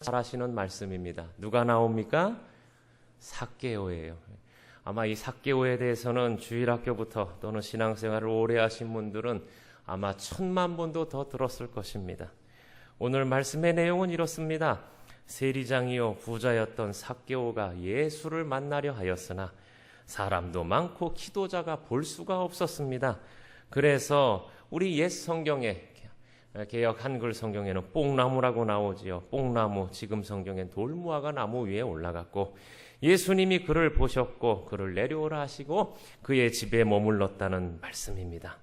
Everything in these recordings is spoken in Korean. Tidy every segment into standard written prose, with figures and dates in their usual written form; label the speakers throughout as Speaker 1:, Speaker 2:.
Speaker 1: 잘 아시는 말씀입니다. 누가 나옵니까? 삭개오예요. 아마 이 삭개오에 대해서는 주일학교부터 또는 신앙생활을 오래 하신 분들은 아마 1000만 번도 더 들었을 것입니다. 오늘 말씀의 내용은 이렇습니다. 세리장이요 부자였던 삭개오가 예수를 만나려 하였으나 사람도 많고 기도자가 볼 수가 없었습니다. 그래서 우리 옛 성경에 개역 한글 성경에는 뽕나무라고 나오지요. 뽕나무, 지금 성경엔 돌무화과 나무 위에 올라갔고 예수님이 그를 보셨고 그를 내려오라 하시고 그의 집에 머물렀다는 말씀입니다.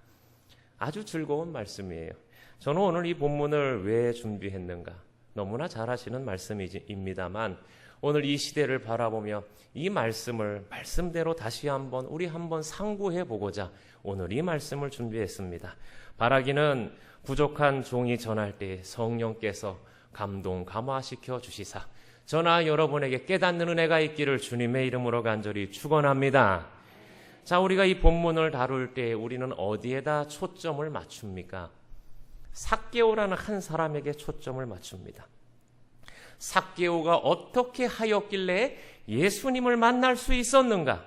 Speaker 1: 아주 즐거운 말씀이에요. 저는 오늘 이 본문을 왜 준비했는가? 너무나 잘 아시는 말씀입니다만 오늘 이 시대를 바라보며 이 말씀을 말씀대로 다시 한번 우리 한번 상고해 보고자 오늘 이 말씀을 준비했습니다. 바라기는 부족한 종이 전할 때 성령께서 감동 감화시켜 주시사 저나 여러분에게 깨닫는 은혜가 있기를 주님의 이름으로 간절히 축원합니다. 자, 우리가 이 본문을 다룰 때 우리는 어디에다 초점을 맞춥니까? 삭개오라는 한 사람에게 초점을 맞춥니다. 삭개오가 어떻게 하였길래 예수님을 만날 수 있었는가?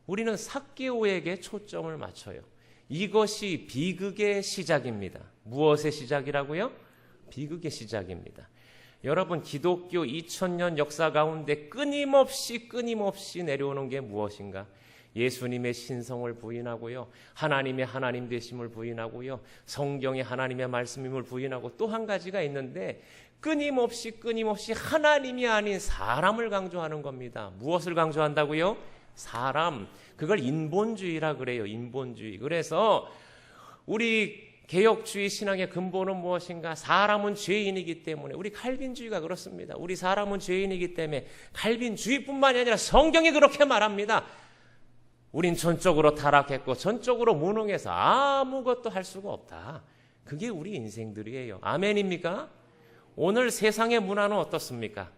Speaker 1: 우리는 삭개오에게 초점을 맞춰요. 이것이 비극의 시작입니다. 무엇의 시작이라고요? 비극의 시작입니다. 여러분, 기독교 2000년 역사 가운데 끊임없이 내려오는 게 무엇인가? 예수님의 신성을 부인하고요. 하나님의 하나님 되심을 부인하고요. 성경의 하나님의 말씀임을 부인하고 또 한 가지가 있는데 끊임없이 하나님이 아닌 사람을 강조하는 겁니다. 무엇을 강조한다고요? 사람. 그걸 인본주의라 그래요. 인본주의. 그래서 우리 개혁주의 신앙의 근본은 무엇인가? 사람은 죄인이기 때문에 우리 칼빈주의가 그렇습니다. 우리 사람은 죄인이기 때문에 칼빈주의뿐만이 아니라 성경이 그렇게 말합니다. 우린 전적으로 타락했고 전적으로 무능해서 아무것도 할 수가 없다. 그게 우리 인생들이에요. 아멘입니까? 오늘 세상의 문화는 어떻습니까?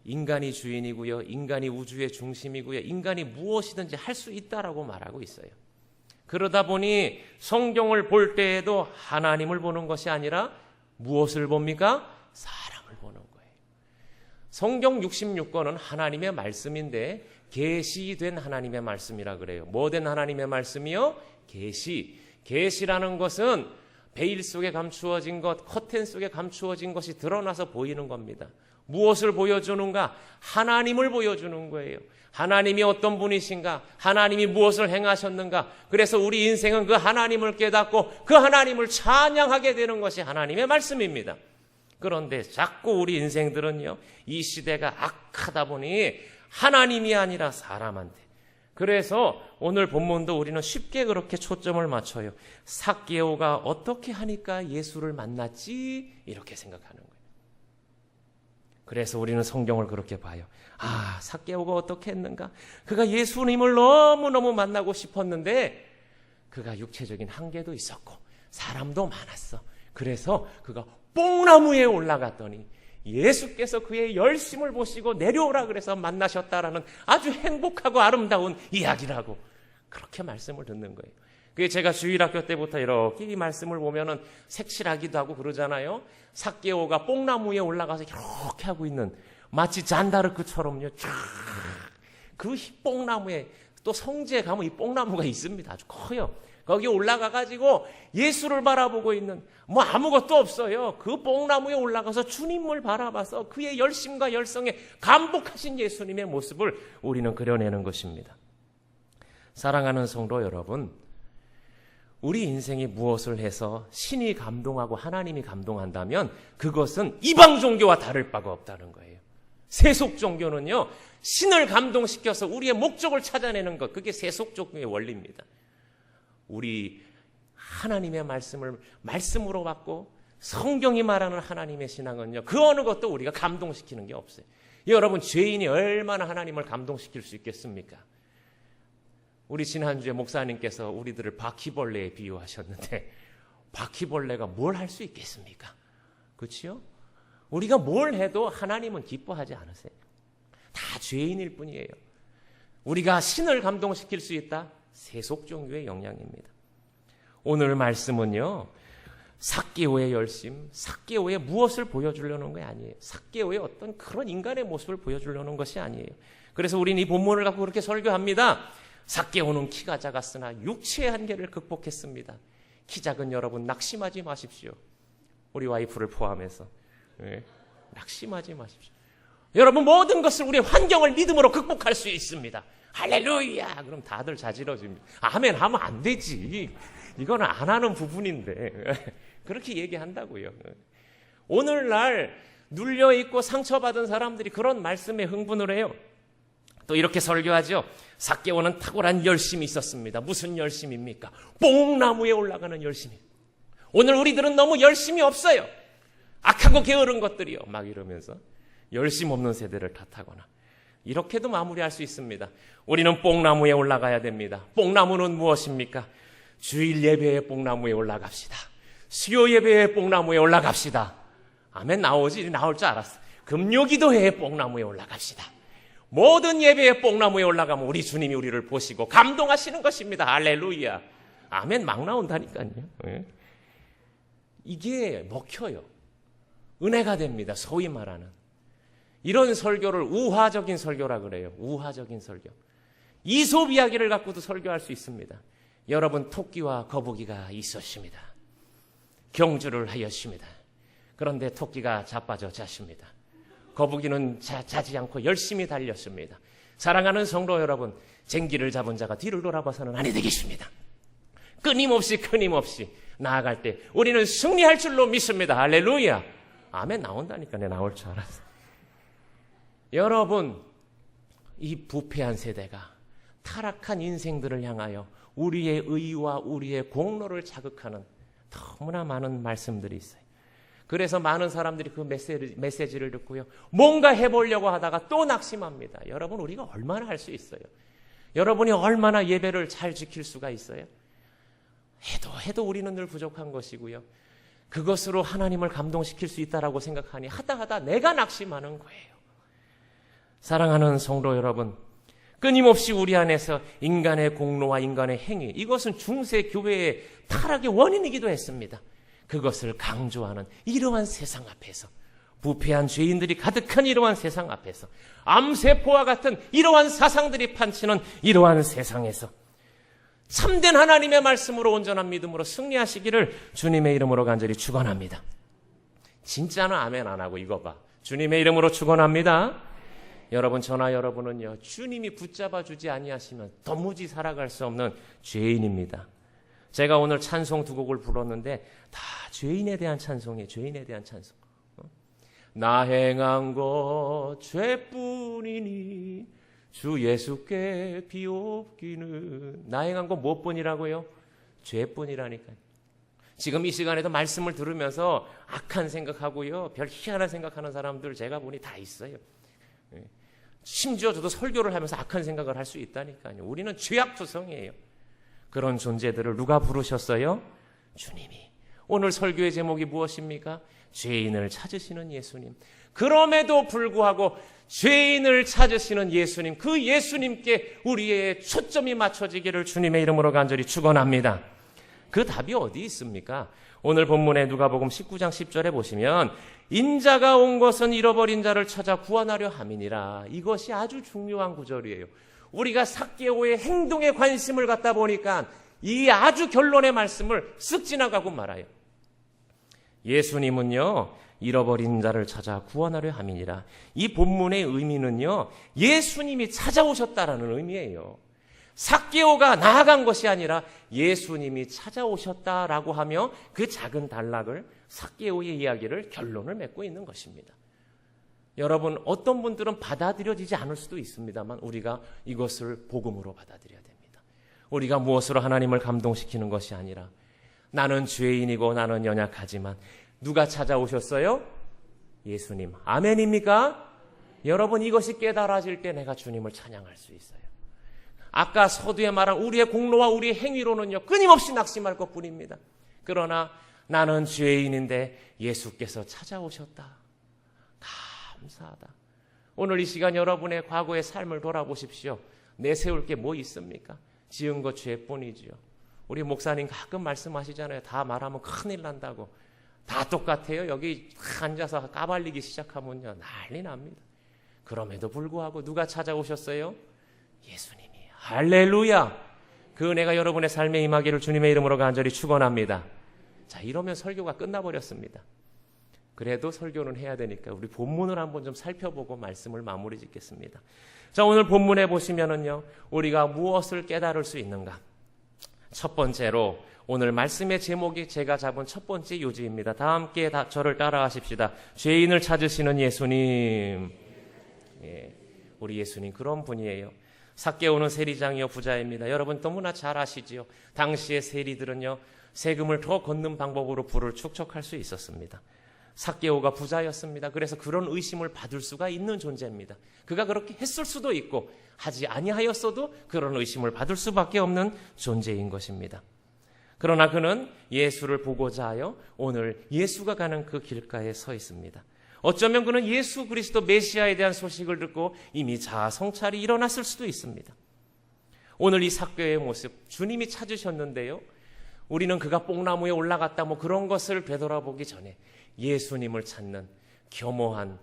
Speaker 1: 인간이 주인이고요. 인간이 우주의 중심이고요. 인간이 무엇이든지 할 수 있다라고 말하고 있어요. 그러다 보니 성경을 볼 때에도 하나님을 보는 것이 아니라 무엇을 봅니까? 사람을 보는 거예요. 성경 66권은 하나님의 말씀인데 계시된 하나님의 말씀이라 그래요. 뭐 된 하나님의 말씀이요? 계시. 계시라는 것은 베일 속에 감추어진 것, 커튼 속에 감추어진 것이 드러나서 보이는 겁니다. 무엇을 보여주는가? 하나님을 보여주는 거예요. 하나님이 어떤 분이신가? 하나님이 무엇을 행하셨는가? 그래서 우리 인생은 그 하나님을 깨닫고 그 하나님을 찬양하게 되는 것이 하나님의 말씀입니다. 그런데 자꾸 우리 인생들은요, 이 시대가 악하다 보니 하나님이 아니라 사람한테. 그래서 오늘 본문도 우리는 쉽게 그렇게 초점을 맞춰요. 삭개오가 어떻게 하니까 예수를 만났지? 이렇게 생각하는 거예요. 그래서 우리는 성경을 그렇게 봐요. 아, 삭개오가 어떻게 했는가? 그가 예수님을 너무너무 만나고 싶었는데 그가 육체적인 한계도 있었고 사람도 많았어. 그래서 그가 뽕나무에 올라갔더니 예수께서 그의 열심을 보시고 내려오라 그래서 만나셨다라는 아주 행복하고 아름다운 이야기라고 그렇게 말씀을 듣는 거예요. 그게 제가 주일학교 때부터 이렇게 이 말씀을 보면은 색칠하기도 하고 그러잖아요. 삭개오가 뽕나무에 올라가서 이렇게 하고 있는 마치 잔다르크처럼요. 그 뽕나무에 또 성지에 가면 이 뽕나무가 있습니다. 아주 커요. 거기 올라가가지고 예수를 바라보고 있는 뭐 아무것도 없어요. 그 뽕나무에 올라가서 주님을 바라봐서 그의 열심과 열성에 감복하신 예수님의 모습을 우리는 그려내는 것입니다. 사랑하는 성도 여러분, 우리 인생이 무엇을 해서 신이 감동하고 하나님이 감동한다면 그것은 이방 종교와 다를 바가 없다는 거예요. 세속 종교는요, 신을 감동시켜서 우리의 목적을 찾아내는 것, 그게 세속 종교의 원리입니다. 우리 하나님의 말씀을 말씀으로 받고 성경이 말하는 하나님의 신앙은요, 그 어느 것도 우리가 감동시키는 게 없어요. 여러분, 죄인이 얼마나 하나님을 감동시킬 수 있겠습니까? 우리 지난주에 목사님께서 우리들을 바퀴벌레에 비유하셨는데 바퀴벌레가 뭘 할 수 있겠습니까? 그렇지요? 우리가 뭘 해도 하나님은 기뻐하지 않으세요. 다 죄인일 뿐이에요. 우리가 신을 감동시킬 수 있다? 세속 종교의 영향입니다. 오늘 말씀은요, 삭개오의 열심, 삭개오의 무엇을 보여주려는 게 아니에요. 삭개오의 어떤 그런 인간의 모습을 보여주려는 것이 아니에요. 그래서 우리는 이 본문을 갖고 그렇게 설교합니다. 삭개오는 키가 작았으나 육체의 한계를 극복했습니다. 키 작은 여러분 낙심하지 마십시오. 우리 와이프를 포함해서 낙심하지 마십시오. 여러분 모든 것을 우리의 환경을 믿음으로 극복할 수 있습니다. 할렐루야. 그럼 다들 자지러집니다. 아멘 하면 안 되지. 이거는 안 하는 부분인데 그렇게 얘기한다고요. 오늘날 눌려있고 상처받은 사람들이 그런 말씀에 흥분을 해요. 또 이렇게 설교하죠. 삭개오는 탁월한 열심이 있었습니다. 무슨 열심입니까? 뽕나무에 올라가는 열심이. 오늘 우리들은 너무 열심이 없어요. 악하고 게으른 것들이요. 막 이러면서 열심 없는 세대를 탓하거나 이렇게도 마무리할 수 있습니다. 우리는 뽕나무에 올라가야 됩니다. 뽕나무는 무엇입니까? 주일 예배의 뽕나무에 올라갑시다. 수요 예배의 뽕나무에 올라갑시다. 아멘 나오지? 나올 줄 알았어. 금요기도회의 뽕나무에 올라갑시다. 모든 예배의 뽕나무에 올라가면 우리 주님이 우리를 보시고 감동하시는 것입니다. 할렐루야. 아멘 막 나온다니까요. 이게 먹혀요. 은혜가 됩니다. 소위 말하는. 이런 설교를 우화적인 설교라 그래요. 우화적인 설교. 이솝 이야기를 갖고도 설교할 수 있습니다. 여러분 토끼와 거북이가 있었습니다. 경주를 하였습니다. 그런데 토끼가 자빠져 잤습니다. 거북이는 자지 않고 열심히 달렸습니다. 사랑하는 성도 여러분, 쟁기를 잡은 자가 뒤를 돌아봐서는 아니 되겠습니다. 끊임없이 나아갈 때 우리는 승리할 줄로 믿습니다. 할렐루야. 아멘 나온다니까요. 나올 줄 알았어. 여러분, 이 부패한 세대가 타락한 인생들을 향하여 우리의 의와 우리의 공로를 자극하는 너무나 많은 말씀들이 있어요. 그래서 많은 사람들이 그 메시지를 듣고요. 뭔가 해보려고 하다가 또 낙심합니다. 여러분 우리가 얼마나 할 수 있어요? 여러분이 얼마나 예배를 잘 지킬 수가 있어요? 해도 우리는 늘 부족한 것이고요. 그것으로 하나님을 감동시킬 수 있다라고 생각하니 하다 내가 낙심하는 거예요. 사랑하는 성도 여러분, 끊임없이 우리 안에서 인간의 공로와 인간의 행위, 이것은 중세 교회의 타락의 원인이기도 했습니다. 그것을 강조하는 이러한 세상 앞에서, 부패한 죄인들이 가득한 이러한 세상 앞에서, 암세포와 같은 이러한 사상들이 판치는 이러한 세상에서 참된 하나님의 말씀으로 온전한 믿음으로 승리하시기를 주님의 이름으로 간절히 축원합니다. 진짜는 아멘 안 하고 이거 봐. 주님의 이름으로 축원합니다. 여러분, 저나 여러분은요, 주님이 붙잡아 주지 아니하시면 도무지 살아갈 수 없는 죄인입니다. 제가 오늘 찬송 두 곡을 불렀는데 다 죄인에 대한 찬송이에요. 죄인에 대한 찬송. 나 행한 것 죄뿐이니 주 예수께 비옵기는. 나 행한 것 무엇뿐이라고요? 죄뿐이라니까요. 지금 이 시간에도 말씀을 들으면서 악한 생각하고요, 별 희한한 생각하는 사람들 제가 보니 다 있어요. 심지어 저도 설교를 하면서 악한 생각을 할 수 있다니까요. 우리는 죄악투성이에요. 그런 존재들을 누가 부르셨어요? 주님이. 오늘 설교의 제목이 무엇입니까? 죄인을 찾으시는 예수님. 그럼에도 불구하고 죄인을 찾으시는 예수님, 그 예수님께 우리의 초점이 맞춰지기를 주님의 이름으로 간절히 축원합니다. 그 답이 어디 있습니까? 오늘 본문에 누가복음 19장 10절에 보시면 인자가 온 것은 잃어버린 자를 찾아 구원하려 함이니라. 이것이 아주 중요한 구절이에요. 우리가 삭개오의 행동에 관심을 갖다 보니까 이 아주 결론의 말씀을 쓱 지나가고 말아요. 예수님은요, 잃어버린 자를 찾아 구원하려 함이니라. 이 본문의 의미는요, 예수님이 찾아오셨다라는 의미예요. 삭개오가 나아간 것이 아니라 예수님이 찾아오셨다라고 하며 그 작은 단락을, 삭개오의 이야기를 결론을 맺고 있는 것입니다. 여러분, 어떤 분들은 받아들여지지 않을 수도 있습니다만 우리가 이것을 복음으로 받아들여야 됩니다. 우리가 무엇으로 하나님을 감동시키는 것이 아니라 나는 죄인이고 나는 연약하지만 누가 찾아오셨어요? 예수님. 아멘입니까? 여러분, 이것이 깨달아질 때 내가 주님을 찬양할 수 있어요. 아까 서두에 말한 우리의 공로와 우리의 행위로는요, 끊임없이 낙심할 것뿐입니다. 그러나 나는 죄인인데 예수께서 찾아오셨다. 감사하다. 오늘 이 시간 여러분의 과거의 삶을 돌아보십시오. 내세울 게 뭐 있습니까? 지은 것 죄뿐이지요. 우리 목사님 가끔 말씀하시잖아요. 다 말하면 큰일 난다고. 다 똑같아요. 여기 앉아서 까발리기 시작하면요, 난리 납니다. 그럼에도 불구하고 누가 찾아오셨어요? 예수님이. 할렐루야. 그 은혜가 여러분의 삶에 임하기를 주님의 이름으로 간절히 축원합니다. 자, 이러면 설교가 끝나버렸습니다. 그래도 설교는 해야 되니까 우리 본문을 한번 좀 살펴보고 말씀을 마무리 짓겠습니다. 자, 오늘 본문에 보시면은요, 우리가 무엇을 깨달을 수 있는가? 첫 번째로 오늘 말씀의 제목이 제가 잡은 첫 번째 요지입니다. 다 함께 저를 따라하십시다. 죄인을 찾으시는 예수님. 예, 우리 예수님 그런 분이에요. 삭개오는 세리장이요 부자입니다. 여러분 너무나 잘 아시지요. 당시의 세리들은요, 세금을 더 걷는 방법으로 부를 축적할 수 있었습니다. 삭개오가 부자였습니다. 그래서 그런 의심을 받을 수가 있는 존재입니다. 그가 그렇게 했을 수도 있고 하지 아니하였어도 그런 의심을 받을 수밖에 없는 존재인 것입니다. 그러나 그는 예수를 보고자 하여 오늘 예수가 가는 그 길가에 서 있습니다. 어쩌면 그는 예수 그리스도 메시아에 대한 소식을 듣고 이미 자아 성찰이 일어났을 수도 있습니다. 오늘 이 삭개오의 모습, 주님이 찾으셨는데요, 우리는 그가 뽕나무에 올라갔다 뭐 그런 것을 되돌아보기 전에 예수님을 찾는 겸허한,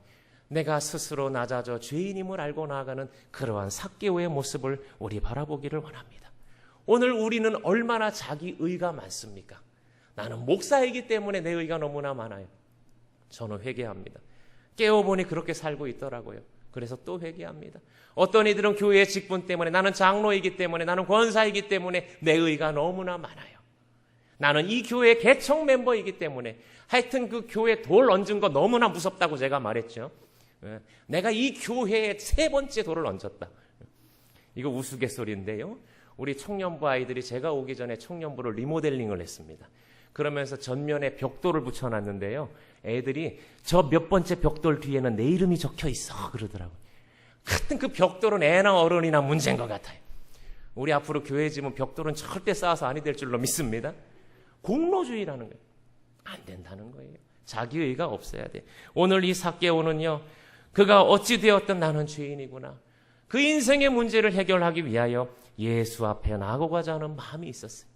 Speaker 1: 내가 스스로 낮아져 죄인임을 알고 나아가는 그러한 삭개오의 모습을 우리 바라보기를 원합니다. 오늘 우리는 얼마나 자기 의가 많습니까? 나는 목사이기 때문에 내 의가 너무나 많아요. 저는 회개합니다. 깨어보니 그렇게 살고 있더라고요. 그래서 또 회개합니다. 어떤 이들은 교회의 직분 때문에, 나는 장로이기 때문에, 나는 권사이기 때문에 내 의가 너무나 많아요. 나는 이 교회의 개척 멤버이기 때문에, 하여튼 그 교회에 돌 얹은 거 너무나 무섭다고 제가 말했죠. 내가 이 교회에 3번째 돌을 얹었다. 이거 우스갯소리인데요. 우리 청년부 아이들이 제가 오기 전에 청년부를 리모델링을 했습니다. 그러면서 전면에 벽돌을 붙여놨는데요, 애들이 저 몇 번째 벽돌 뒤에는 내 이름이 적혀 있어 그러더라고요. 하여튼 그 벽돌은 애나 어른이나 문제인 것 같아요. 우리 앞으로 교회 지면 벽돌은 절대 쌓아서 아니 될 줄로 믿습니다. 공로주의라는 거예요. 안 된다는 거예요. 자기의가 없어야 돼. 오늘 이 삭개오는요, 그가 어찌 되었든 나는 죄인이구나, 그 인생의 문제를 해결하기 위하여 예수 앞에 나아가고자 하는 마음이 있었어요.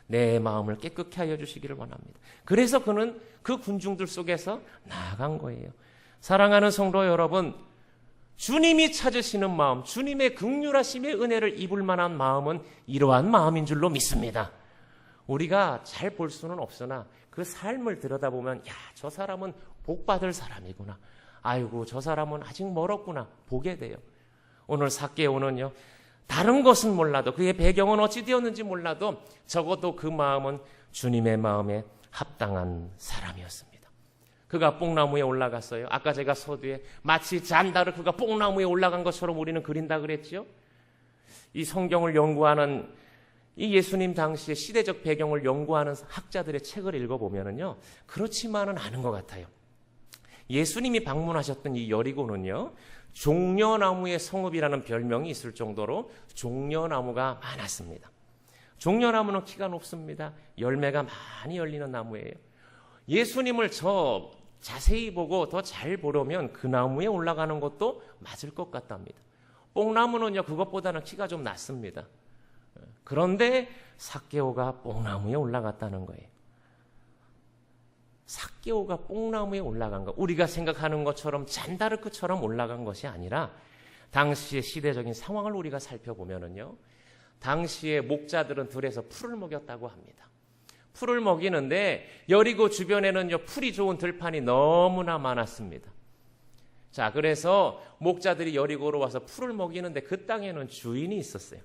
Speaker 1: 내 마음을 깨끗게 하여 주시기를 원합니다. 그래서 그는 그 군중들 속에서 나아간 거예요. 사랑하는 성도 여러분, 주님이 찾으시는 마음, 주님의 긍휼하심의 은혜를 입을 만한 마음은 이러한 마음인 줄로 믿습니다. 우리가 잘 볼 수는 없으나 그 삶을 들여다보면, 야, 저 사람은 복받을 사람이구나, 아이고 저 사람은 아직 멀었구나 보게 돼요. 오늘 삭개오는요, 다른 것은 몰라도, 그의 배경은 어찌 되었는지 몰라도 적어도 그 마음은 주님의 마음에 합당한 사람이었습니다. 그가 뽕나무에 올라갔어요. 아까 제가 서두에 마치 잔다르크가 뽕나무에 올라간 것처럼 우리는 그린다 그랬죠. 이 성경을 연구하는, 이 예수님 당시의 시대적 배경을 연구하는 학자들의 책을 읽어보면요, 그렇지만은 않은 것 같아요. 예수님이 방문하셨던 이 여리고는요, 종려나무의 성읍이라는 별명이 있을 정도로 종려나무가 많았습니다. 종려나무는 키가 높습니다. 열매가 많이 열리는 나무예요. 예수님을 저 자세히 보고 더 잘 보려면 그 나무에 올라가는 것도 맞을 것 같답니다. 뽕나무는요, 그것보다는 키가 좀 낮습니다. 그런데 삭개오가 뽕나무에 올라갔다는 거예요. 삭개오가 뽕나무에 올라간 것, 우리가 생각하는 것처럼 잔다르크처럼 올라간 것이 아니라 당시의 시대적인 상황을 우리가 살펴보면은요, 당시의 목자들은 들에서 풀을 먹였다고 합니다. 풀을 먹이는데 여리고 주변에는요, 풀이 좋은 들판이 너무나 많았습니다. 자, 그래서 목자들이 여리고로 와서 풀을 먹이는데 그 땅에는 주인이 있었어요.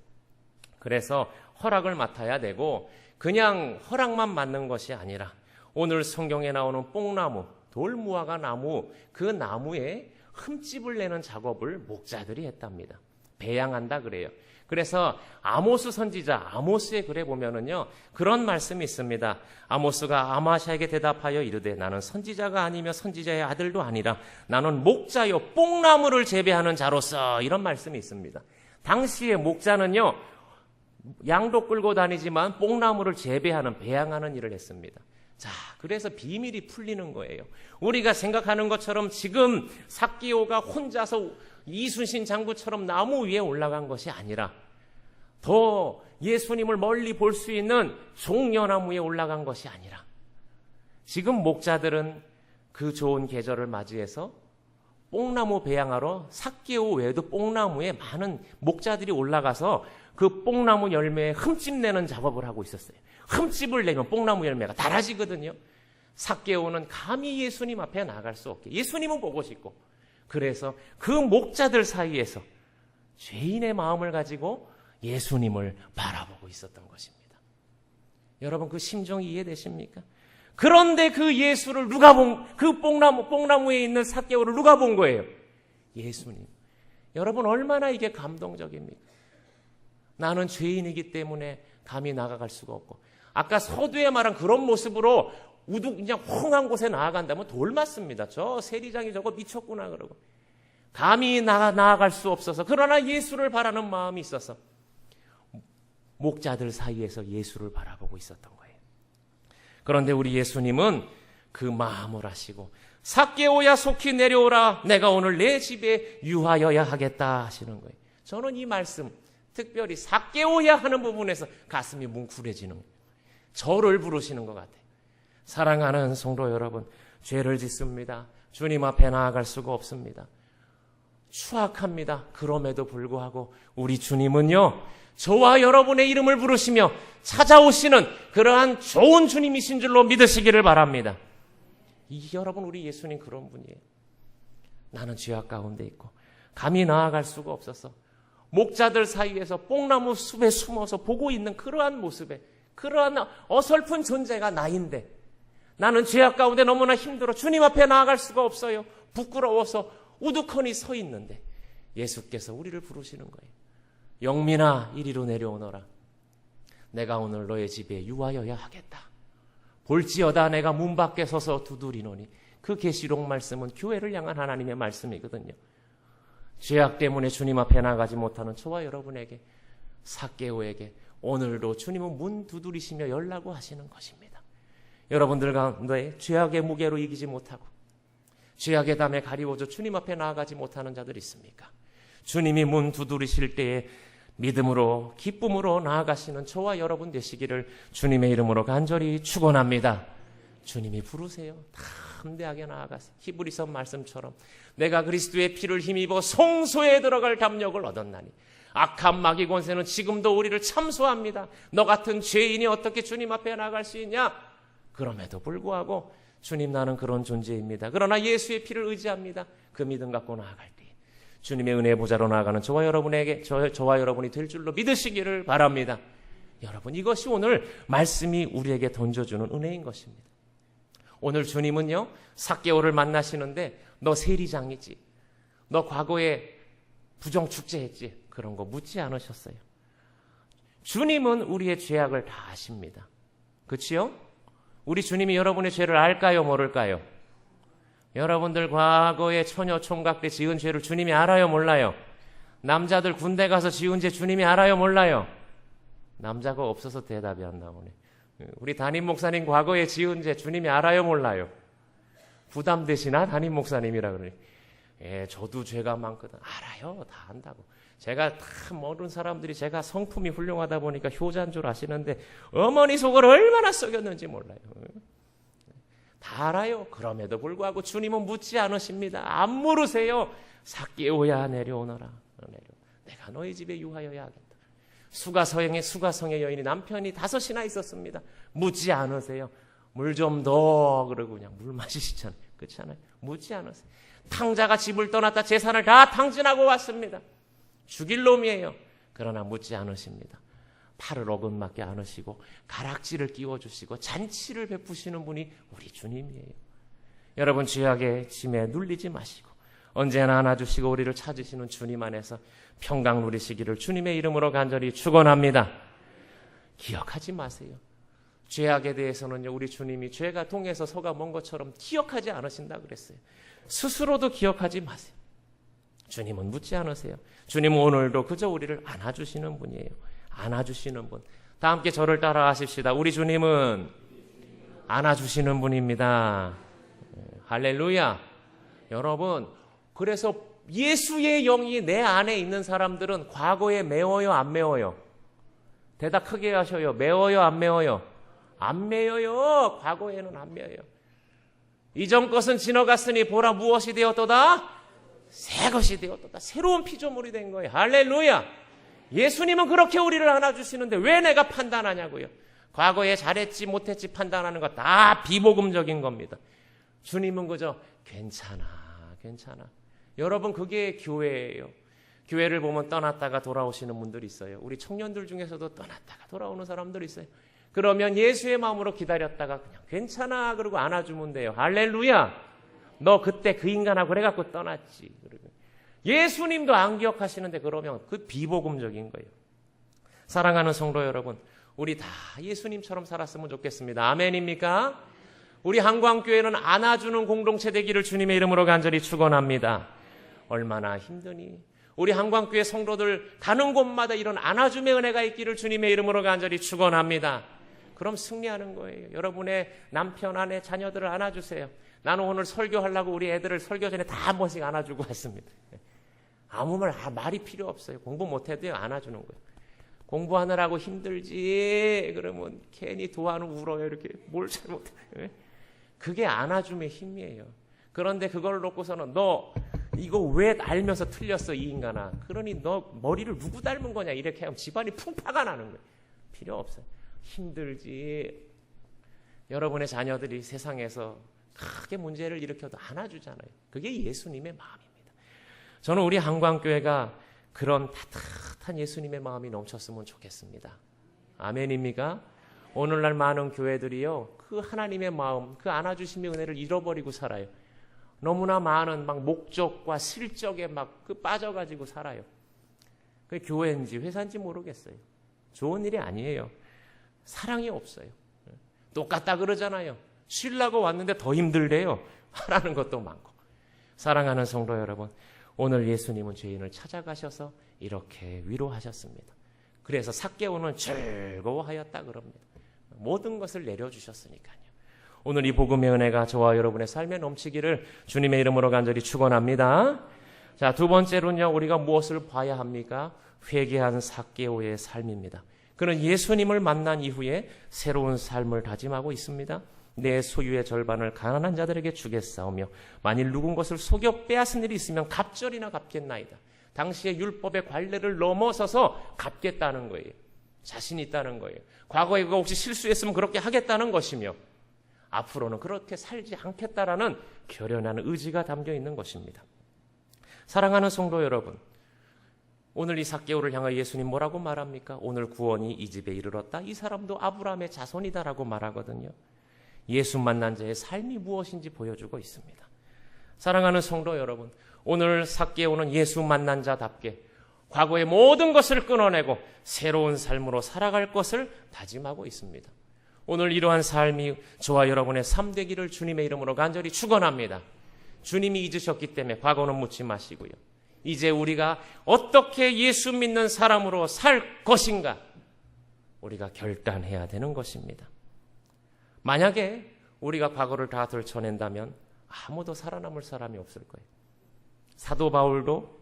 Speaker 1: 그래서 허락을 맡아야 되고, 그냥 허락만 받는 것이 아니라 오늘 성경에 나오는 뽕나무, 돌무화과 나무, 그 나무에 흠집을 내는 작업을 목자들이 했답니다. 배양한다 그래요. 그래서 아모스 선지자, 아모스의 글에 보면은요, 그런 말씀이 있습니다. 아모스가 아마샤에게 대답하여 이르되, 나는 선지자가 아니며 선지자의 아들도 아니라 나는 목자요 뽕나무를 재배하는 자로서, 이런 말씀이 있습니다. 당시의 목자는요, 양도 끌고 다니지만 뽕나무를 재배하는, 배양하는 일을 했습니다. 자, 그래서 비밀이 풀리는 거예요. 우리가 생각하는 것처럼 지금 삭개오가 혼자서 이순신 장군처럼 나무 위에 올라간 것이 아니라 더 예수님을 멀리 볼 수 있는 종려나무에 올라간 것이 아니라 지금 목자들은 그 좋은 계절을 맞이해서 뽕나무 배양하러 삭개오 외에도 뽕나무에 많은 목자들이 올라가서 그 뽕나무 열매에 흠집 내는 작업을 하고 있었어요. 흠집을 내면 뽕나무 열매가 달아지거든요. 삭개오는 감히 예수님 앞에 나갈 수 없게, 예수님은 보고 싶고, 그래서 그 목자들 사이에서 죄인의 마음을 가지고 예수님을 바라보고 있었던 것입니다. 여러분, 그 심정이 이해되십니까? 그런데 그 예수를 누가 그 뽕나무에 있는 삭개오를 누가 본 거예요? 예수님. 여러분, 얼마나 이게 감동적입니까? 나는 죄인이기 때문에 감히 나아갈 수가 없고, 아까 서두에 말한 그런 모습으로 그냥 헝한 곳에 나아간다면 돌 맞습니다. 저 세리장이 저거 미쳤구나 그러고. 감히 나아갈 수 없어서, 그러나 예수를 바라는 마음이 있어서 목자들 사이에서 예수를 바라보고 있었던 거예요. 그런데 우리 예수님은 그 마음을 아시고 삭개오야 속히 내려오라, 내가 오늘 내 집에 유하여야 하겠다 하시는 거예요. 저는 이 말씀, 특별히 삭개오야 하는 부분에서 가슴이 뭉클해지는 거예요. 저를 부르시는 것 같아요. 사랑하는 성도 여러분, 죄를 짓습니다. 주님 앞에 나아갈 수가 없습니다. 추악합니다. 그럼에도 불구하고 우리 주님은요, 저와 여러분의 이름을 부르시며 찾아오시는 그러한 좋은 주님이신 줄로 믿으시기를 바랍니다. 여러분, 우리 예수님 그런 분이에요. 나는 죄악 가운데 있고 감히 나아갈 수가 없어서 목자들 사이에서 뽕나무 숲에 숨어서 보고 있는 그러한 모습에, 그러한 어설픈 존재가 나인데 나는 죄악 가운데 너무나 힘들어 주님 앞에 나아갈 수가 없어요. 부끄러워서 우두커니 서 있는데 예수께서 우리를 부르시는 거예요. 영민아, 이리로 내려오너라. 내가 오늘 너의 집에 유하여야 하겠다. 볼지어다 내가 문 밖에 서서 두드리노니. 그 계시록 말씀은 교회를 향한 하나님의 말씀이거든요. 죄악 때문에 주님 앞에 나가지 못하는 저와 여러분에게, 삭개오에게 오늘도 주님은 문 두드리시며 열라고 하시는 것입니다. 여러분들 가운데 죄악의 무게로 이기지 못하고 죄악의 담에 가리워져 주님 앞에 나아가지 못하는 자들 있습니까? 주님이 문 두드리실 때에 믿음으로 기쁨으로 나아가시는 저와 여러분 되시기를 주님의 이름으로 간절히 축원합니다. 주님이 부르세요. 담대하게 나아가세요. 히브리서 말씀처럼 내가 그리스도의 피를 힘입어 성소에 들어갈 담력을 얻었나니 악한 마귀 권세는 지금도 우리를 참소합니다. 너 같은 죄인이 어떻게 주님 앞에 나아갈 수 있냐? 그럼에도 불구하고 주님, 나는 그런 존재입니다. 그러나 예수의 피를 의지합니다. 그 믿음 갖고 나아갈 때 주님의 은혜의 보좌로 나아가는 저와 여러분이 될 줄로 믿으시기를 바랍니다. 여러분, 이것이 오늘 말씀이 우리에게 던져주는 은혜인 것입니다. 오늘 주님은요, 삭개오를 만나시는데 너 세리장이지, 너 과거에 부정축제했지, 그런 거 묻지 않으셨어요. 주님은 우리의 죄악을 다 아십니다. 그렇지요? 우리 주님이 여러분의 죄를 알까요, 모를까요? 여러분들 과거에 처녀 총각 때 지은 죄를 주님이 알아요, 몰라요? 남자들 군대 가서 지은 죄 주님이 알아요, 몰라요? 남자가 없어서 대답이 안 나오네. 우리 담임 목사님 과거에 지은 죄 주님이 알아요, 몰라요? 부담되시나 담임 목사님이라 그러니. 저도 죄가 많거든. 알아요, 다 안다고. 제가 다 모르는 사람들이 제가 성품이 훌륭하다 보니까 효자인 줄 아시는데 어머니 속을 얼마나 썩였는지 몰라요. 다 알아요. 그럼에도 불구하고 주님은 묻지 않으십니다. 안 물으세요. 삭개오야 내려오너라. 내가 너희 집에 유하여야 하겠다. 수가성의 여인이 남편이 5이나 있었습니다. 묻지 않으세요. 물 좀 더 그러고 그냥 물 마시시잖아요. 그렇지 않아요? 묻지 않으세요. 탕자가 집을 떠났다 재산을 다 탕진하고 왔습니다. 죽일 놈이에요. 그러나 묻지 않으십니다. 팔을 어긋맞게 안으시고 가락지를 끼워주시고 잔치를 베푸시는 분이 우리 주님이에요. 여러분, 죄악의 짐에 눌리지 마시고 언제나 안아주시고 우리를 찾으시는 주님 안에서 평강 누리시기를 주님의 이름으로 간절히 축원합니다. 기억하지 마세요. 죄악에 대해서는요, 우리 주님이 죄가 동에서 서가 먼 것처럼 기억하지 않으신다 그랬어요. 스스로도 기억하지 마세요. 주님은 묻지 않으세요. 주님은 오늘도 그저 우리를 안아주시는 분이에요. 안아주시는 분. 다 함께 저를 따라하십시다. 우리 주님은 안아주시는 분입니다. 할렐루야. 여러분, 그래서 예수의 영이 내 안에 있는 사람들은 과거에 매워요, 안 매워요? 대답 크게 하셔요. 매워요, 안 매워요? 안 매워요. 과거에는 안 매워요. 이전 것은 지나갔으니 보라 무엇이 되었도다? 새 것이 되었도다. 새로운 피조물이 된 거예요. 할렐루야. 예수님은 그렇게 우리를 안아주시는데 왜 내가 판단하냐고요. 과거에 잘했지 못했지 판단하는 거 다 비복음적인 겁니다. 주님은 그저 괜찮아. 여러분, 그게 교회예요. 교회를 보면 떠났다가 돌아오시는 분들이 있어요. 우리 청년들 중에서도 떠났다가 돌아오는 사람들이 있어요. 그러면 예수의 마음으로 기다렸다가 그냥 괜찮아 그러고 안아주면 돼요. 할렐루야. 너 그때 그 인간하고 그래갖고 떠났지. 예수님도 안 기억하시는데 그러면 그 비복음적인 거예요. 사랑하는 성도 여러분, 우리 다 예수님처럼 살았으면 좋겠습니다. 아멘입니까? 우리 한광교회는 안아주는 공동체 되기를 주님의 이름으로 간절히 축원합니다. 얼마나 힘드니? 우리 한광교회 성도들 가는 곳마다 이런 안아줌의 은혜가 있기를 주님의 이름으로 간절히 축원합니다. 그럼 승리하는 거예요. 여러분의 남편, 아내, 자녀들을 안아주세요. 나는 오늘 설교하려고 우리 애들을 설교 전에 다 한 번씩 안아주고 왔습니다. 아무 말이 필요 없어요. 공부 못해도 안아주는 거예요. 공부하느라고 힘들지 그러면 괜히 도와는 울어요. 이렇게 뭘 잘못해. 그게 안아줌의 힘이에요. 그런데 그걸 놓고서는 너 이거 왜 알면서 틀렸어 이 인간아. 그러니 너 머리를 누구 닮은 거냐 이렇게 하면 집안이 풍파가 나는 거예요. 필요 없어요. 힘들지. 여러분의 자녀들이 세상에서 크게 문제를 일으켜도 안아주잖아요. 그게 예수님의 마음입니다. 저는 우리 한광교회가 그런 따뜻한 예수님의 마음이 넘쳤으면 좋겠습니다. 아멘입니까? 오늘날 많은 교회들이요, 그 하나님의 마음, 그 안아주심의 은혜를 잃어버리고 살아요. 너무나 많은 막 목적과 실적에 막 그 빠져가지고 살아요. 그게 교회인지 회사인지 모르겠어요. 좋은 일이 아니에요. 사랑이 없어요. 똑같다 그러잖아요. 쉬려고 왔는데 더 힘들대요. 하라는 것도 많고. 사랑하는 성도 여러분, 오늘 예수님은 죄인을 찾아가셔서 이렇게 위로하셨습니다. 그래서 삭개오는 즐거워하였다 그럽니다. 모든 것을 내려주셨으니까요. 오늘 이 복음의 은혜가 저와 여러분의 삶에 넘치기를 주님의 이름으로 간절히 축원합니다. 자, 두 번째로는요, 우리가 무엇을 봐야 합니까? 회개한 삭개오의 삶입니다. 그는 예수님을 만난 이후에 새로운 삶을 다짐하고 있습니다. 내 소유의 절반을 가난한 자들에게 주겠사오며 만일 누군 것을 속여 빼앗은 일이 있으면 갑절이나 갚겠나이다. 당시의 율법의 관례를 넘어서서 갚겠다는 거예요. 자신 있다는 거예요. 과거에 그거 혹시 실수했으면 그렇게 하겠다는 것이며 앞으로는 그렇게 살지 않겠다라는 결연한 의지가 담겨 있는 것입니다. 사랑하는 성도 여러분, 오늘 이 삭개오를 향하여 예수님 뭐라고 말합니까? 오늘 구원이 이 집에 이르렀다. 이 사람도 아브라함의 자손이다라고 말하거든요. 예수 만난 자의 삶이 무엇인지 보여주고 있습니다. 사랑하는 성도 여러분, 오늘 삭개오는 예수 만난 자답게 과거의 모든 것을 끊어내고 새로운 삶으로 살아갈 것을 다짐하고 있습니다. 오늘 이러한 삶이 저와 여러분의 삶 되기를 주님의 이름으로 간절히 축원합니다. 주님이 잊으셨기 때문에 과거는 묻지 마시고요. 이제 우리가 어떻게 예수 믿는 사람으로 살 것인가 우리가 결단해야 되는 것입니다. 만약에 우리가 과거를 다 들춰낸다면 아무도 살아남을 사람이 없을 거예요. 사도 바울도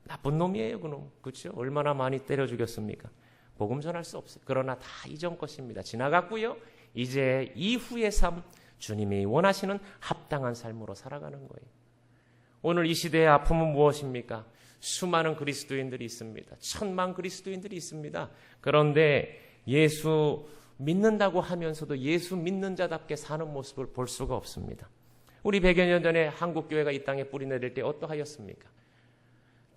Speaker 1: 나쁜 놈이에요, 그놈. 그렇죠? 얼마나 많이 때려 죽였습니까? 복음 전할 수 없어요. 그러나 다 이전 것입니다. 지나갔고요. 이제 이후의 삶, 주님이 원하시는 합당한 삶으로 살아가는 거예요. 오늘 이 시대의 아픔은 무엇입니까? 수많은 그리스도인들이 있습니다. 1000만 그리스도인들이 있습니다. 그런데 예수 믿는다고 하면서도 예수 믿는 자답게 사는 모습을 볼 수가 없습니다. 우리 100여 년 전에 한국교회가 이 땅에 뿌리 내릴 때 어떠하였습니까?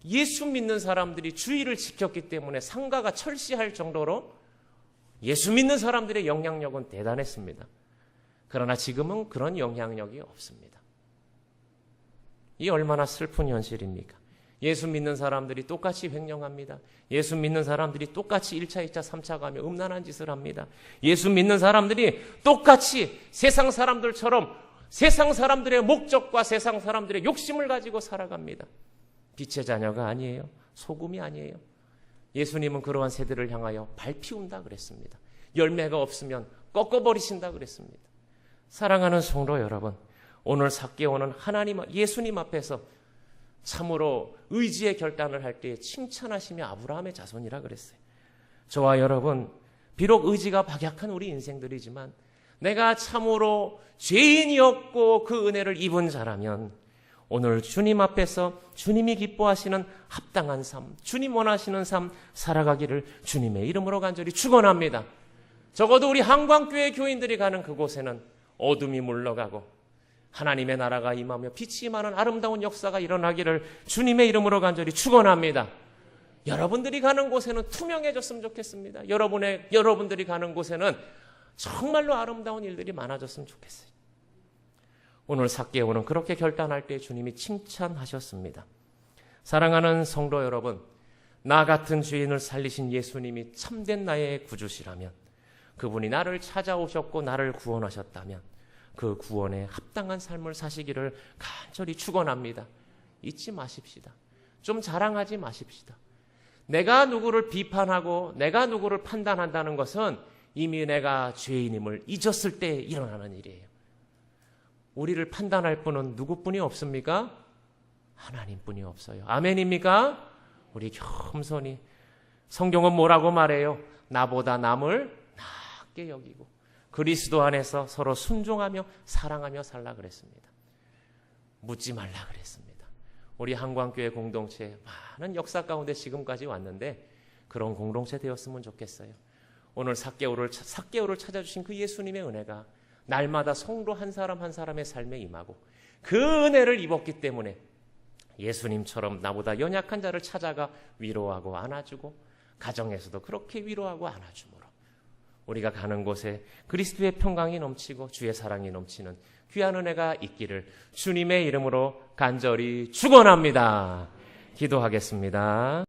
Speaker 1: 예수 믿는 사람들이 주의를 지켰기 때문에 상가가 철시할 정도로 예수 믿는 사람들의 영향력은 대단했습니다. 그러나 지금은 그런 영향력이 없습니다. 이 얼마나 슬픈 현실입니까? 예수 믿는 사람들이 똑같이 횡령합니다. 예수 믿는 사람들이 똑같이 1차, 2차, 3차 가며 음란한 짓을 합니다. 예수 믿는 사람들이 똑같이 세상 사람들처럼 세상 사람들의 목적과 세상 사람들의 욕심을 가지고 살아갑니다. 빛의 자녀가 아니에요. 소금이 아니에요. 예수님은 그러한 세대를 향하여 밟히운다 그랬습니다. 열매가 없으면 꺾어버리신다 그랬습니다. 사랑하는 성도 여러분, 오늘 삭개오는 하나님, 예수님 앞에서 참으로 의지의 결단을 할 때 칭찬하시며 아브라함의 자손이라 그랬어요. 저와 여러분, 비록 의지가 박약한 우리 인생들이지만 내가 참으로 죄인이었고 그 은혜를 입은 자라면 오늘 주님 앞에서 주님이 기뻐하시는 합당한 삶, 주님 원하시는 삶 살아가기를 주님의 이름으로 간절히 축원합니다. 적어도 우리 한광교회 교인들이 가는 그곳에는 어둠이 물러가고 하나님의 나라가 임하며 빛이 임하는 아름다운 역사가 일어나기를 주님의 이름으로 간절히 축원합니다. 여러분들이 가는 곳에는 투명해졌으면 좋겠습니다. 여러분들이 가는 곳에는 정말로 아름다운 일들이 많아졌으면 좋겠어요. 오늘 삭개오는 그렇게 결단할 때 주님이 칭찬하셨습니다. 사랑하는 성도 여러분, 나 같은 죄인을 살리신 예수님이 참된 나의 구주시라면, 그분이 나를 찾아오셨고 나를 구원하셨다면 그 구원에 합당한 삶을 사시기를 간절히 축원합니다. 잊지 마십시다. 좀 자랑하지 마십시다. 내가 누구를 비판하고 내가 누구를 판단한다는 것은 이미 내가 죄인임을 잊었을 때 일어나는 일이에요. 우리를 판단할 분은 누구뿐이 없습니까? 하나님뿐이 없어요. 아멘입니까? 우리 겸손히, 성경은 뭐라고 말해요? 나보다 남을 낮게 여기고 그리스도 안에서 서로 순종하며 사랑하며 살라 그랬습니다. 묻지 말라 그랬습니다. 우리 한광교회 공동체 많은 역사 가운데 지금까지 왔는데 그런 공동체 되었으면 좋겠어요. 오늘 삭개오를 찾아주신 그 예수님의 은혜가 날마다 성도 한 사람 한 사람의 삶에 임하고 그 은혜를 입었기 때문에 예수님처럼 나보다 연약한 자를 찾아가 위로하고 안아주고 가정에서도 그렇게 위로하고 안아주므로 우리가 가는 곳에 그리스도의 평강이 넘치고 주의 사랑이 넘치는 귀한 은혜가 있기를 주님의 이름으로 간절히 축원합니다. 기도하겠습니다.